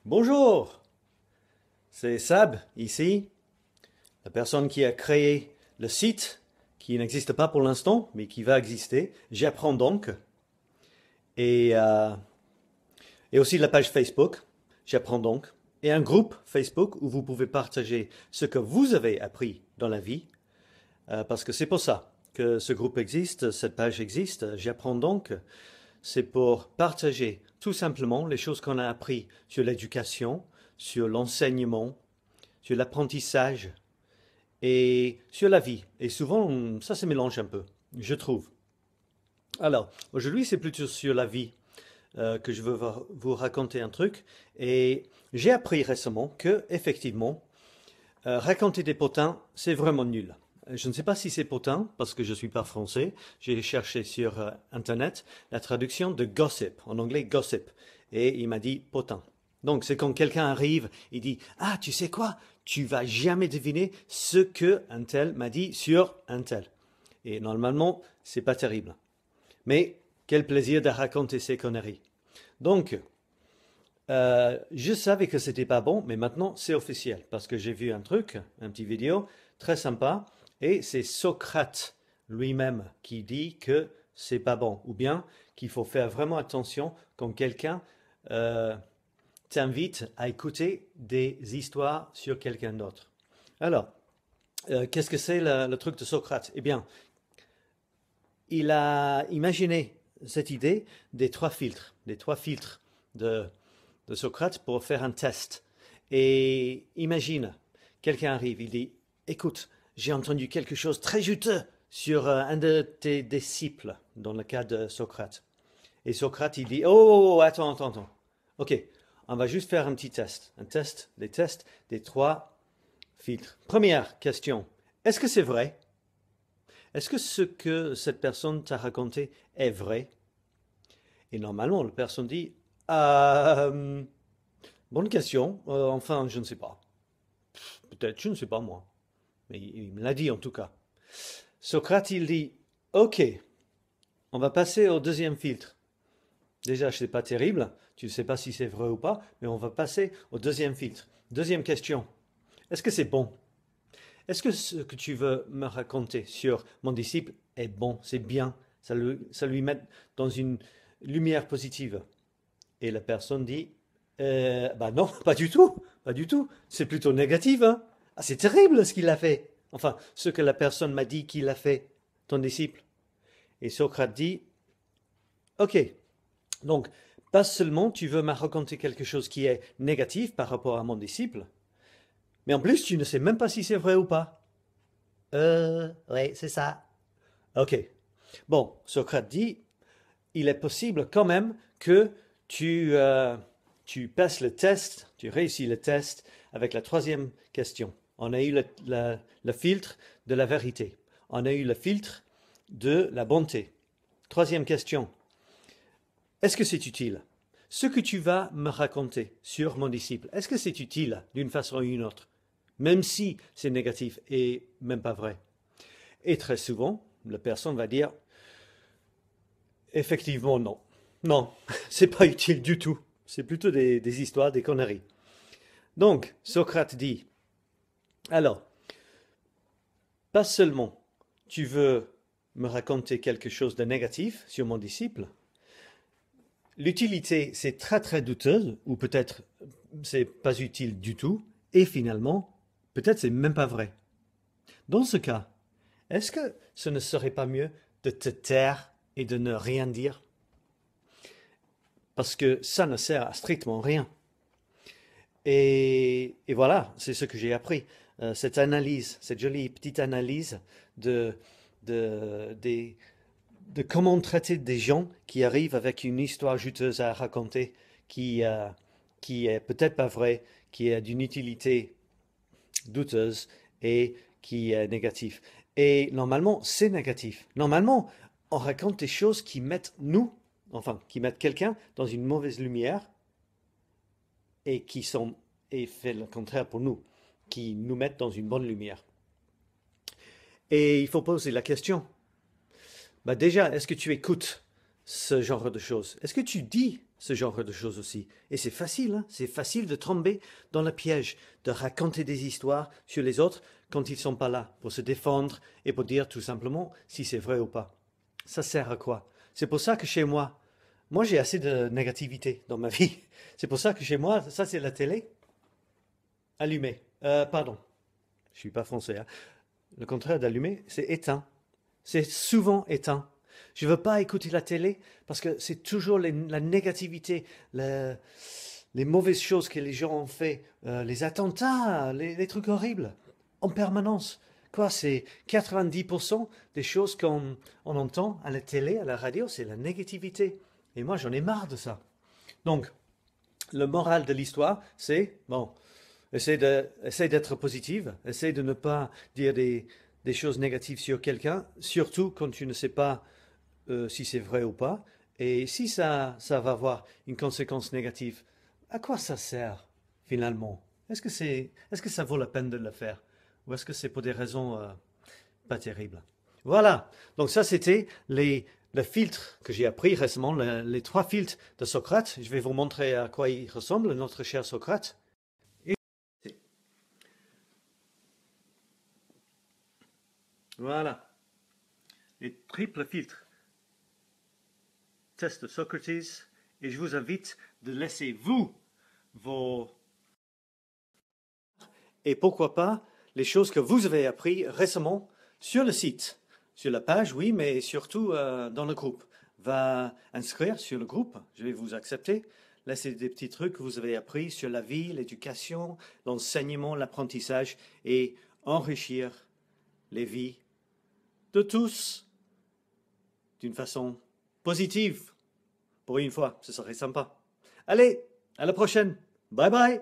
Bonjour, c'est Sab ici, la personne qui a créé le site qui n'existe pas pour l'instant, mais qui va exister. J'apprends donc. Et, euh, et aussi la page Facebook, J'apprends donc. Et un groupe Facebook où vous pouvez partager ce que vous avez appris dans la vie, parce que c'est pour ça que ce groupe existe, cette page existe. J'apprends donc. C'est pour partager tout simplement les choses qu'on a appris sur l'éducation, sur l'enseignement, sur l'apprentissage et sur la vie. Et souvent, ça se mélange un peu, je trouve. Alors, aujourd'hui, c'est plutôt sur la vie que je veux vous raconter un truc. Et j'ai appris récemment que, effectivement, raconter des potins, c'est vraiment nul. Je ne sais pas si c'est potin, parce que je ne suis pas français. J'ai cherché sur Internet la traduction de gossip, en anglais gossip, et il m'a dit potin. Donc c'est quand quelqu'un arrive, il dit ah tu sais quoi, tu vas jamais deviner ce que un tel m'a dit sur un tel. Et normalement c'est pas terrible. Mais quel plaisir de raconter ces conneries. Donc je savais que c'était pas bon, mais maintenant c'est officiel parce que j'ai vu un truc, un petit vidéo très sympa, et c'est Socrate lui-même qui dit que c'est pas bon, ou bien qu'il faut faire vraiment attention quand quelqu'un euh, t'invite à écouter des histoires sur quelqu'un d'autre. Alors, qu'est-ce que c'est le truc de Socrate? Eh bien, il a imaginé cette idée des trois filtres de de Socrate pour faire un test. Et imagine, quelqu'un arrive, il dit, écoute, j'ai entendu quelque chose très juteux sur un de tes disciples, dans le cas de Socrate. Et Socrate, il dit, oh, attends. Ok, on va juste faire un petit test. Un test, des tests des trois filtres. Première question, est-ce que c'est vrai? Est-ce que ce que cette personne t'a raconté est vrai? Et normalement, la personne dit, euh, bonne question. Enfin, je ne sais pas. Peut-être, je ne sais pas moi. Mais il me l'a dit en tout cas. Socrate, il dit, OK, on va passer au deuxième filtre. Déjà, ce n'est pas terrible. Tu ne sais pas si c'est vrai ou pas, mais on va passer au deuxième filtre. Deuxième question. Est-ce que c'est bon? Est-ce que ce que tu veux me raconter sur mon disciple est bon, c'est bien, ça lui met dans une lumière positive? Et la personne dit, bah non, pas du tout, pas du tout. C'est plutôt négatif, hein. Ah, c'est terrible ce qu'il a fait. Enfin, ce que la personne m'a dit qu'il a fait, ton disciple. Et Socrate dit, ok, donc, pas seulement tu veux me raconter quelque chose qui est négatif par rapport à mon disciple, mais en plus tu ne sais même pas si c'est vrai ou pas. Ouais, c'est ça. Ok. Bon, Socrate dit, il est possible quand même que tu, euh, tu passes le test, tu réussis le test avec la troisième question. On a eu le filtre de la vérité. On a eu le filtre de la bonté. Troisième question. Est-ce que c'est utile? Ce que tu vas me raconter sur mon disciple, est-ce que c'est utile d'une façon ou d'une autre? Même si c'est négatif et même pas vrai. Et très souvent, la personne va dire effectivement non. Non, c'est pas utile du tout. C'est plutôt des histoires, des conneries. Donc, Socrate dit, alors, pas seulement tu veux me raconter quelque chose de négatif sur mon disciple, l'utilité c'est très douteuse, ou peut-être c'est pas utile du tout, et finalement, peut-être c'est même pas vrai. Dans ce cas, est-ce que ce ne serait pas mieux de te taire et de ne rien dire? Parce que ça ne sert à strictement rien. Et voilà, c'est ce que j'ai appris. Cette analyse, cette jolie petite analyse de, de, des- de comment traiter des gens qui arrivent avec une histoire juteuse à raconter, qui, euh, qui est peut-être pas vraie, qui est d'une utilité douteuse et qui est négative. Et normalement, c'est négatif. Normalement, on raconte des choses qui mettent qui mettent quelqu'un dans une mauvaise lumière et qui sont, et fait le contraire pour nous, qui nous mettent dans une bonne lumière. Et il faut poser la question, bah déjà, est-ce que tu écoutes ce genre de choses? Est-ce que tu dis ce genre de choses aussi? Et c'est facile, hein? C'est facile de tomber dans le piège, de raconter des histoires sur les autres quand ils sont pas là, pour se défendre et pour dire tout simplement si c'est vrai ou pas. Ça sert à quoi? C'est pour ça que chez moi j'ai assez de négativité dans ma vie. C'est pour ça que chez moi, ça c'est la télé allumée. Pardon, je suis pas français, hein. Le contraire d'allumé, c'est éteint. C'est souvent éteint. Je ne veux pas écouter la télé parce que c'est toujours la négativité, les mauvaises choses que les gens ont fait, les attentats, les trucs horribles, en permanence. Quoi, c'est 90% des choses qu'on entend à la télé, à la radio, c'est la négativité. Et moi, j'en ai marre de ça. Donc, le moral de l'histoire, c'est, bon, essaie d'être positive, essaie de ne pas dire des choses négatives sur quelqu'un, surtout quand tu ne sais pas si c'est vrai ou pas. Et si ça va avoir une conséquence négative, à quoi ça sert finalement? Est-ce que ça vaut la peine de le faire? Ou est-ce que c'est pour des raisons pas terribles? Voilà. Donc ça, c'était le filtre que j'ai appris récemment, les 3 filtres de Socrate. Je vais vous montrer à quoi il ressemble, notre cher Socrate. Et voilà. Les triples filtres. Test de Socrates. Et je vous invite de laisser vos... Et pourquoi pas les choses que vous avez apprises récemment sur le site. Sur la page, oui, mais surtout dans le groupe. Va inscrire sur le groupe, je vais vous accepter. Laissez des petits trucs que vous avez appris sur la vie, l'éducation, l'enseignement, l'apprentissage et enrichir les vies de tous d'une façon positive. Pour une fois, ce serait sympa. Allez, à la prochaine. Bye bye.